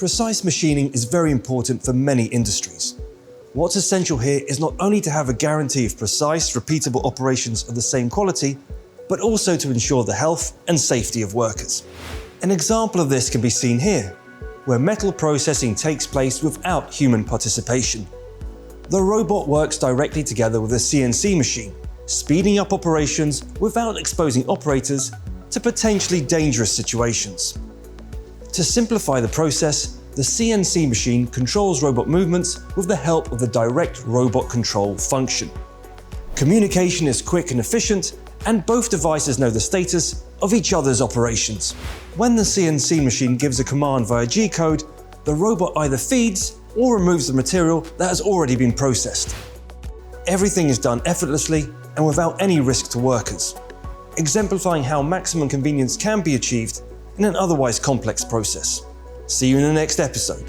Precise machining is very important for many industries. What's essential here is not only to have a guarantee of precise, repeatable operations of the same quality, but also to ensure the health and safety of workers. An example of this can be seen here, where metal processing takes place without human participation. The robot works directly together with a CNC machine, speeding up operations without exposing operators to potentially dangerous situations. To simplify the process, the CNC machine controls robot movements with the help of the direct robot control function. Communication is quick and efficient, and both devices know the status of each other's operations. When the CNC machine gives a command via G-code, the robot either feeds or removes the material that has already been processed. Everything is done effortlessly and without any risk to workers, exemplifying how maximum convenience can be achieved in an otherwise complex process. See you in the next episode.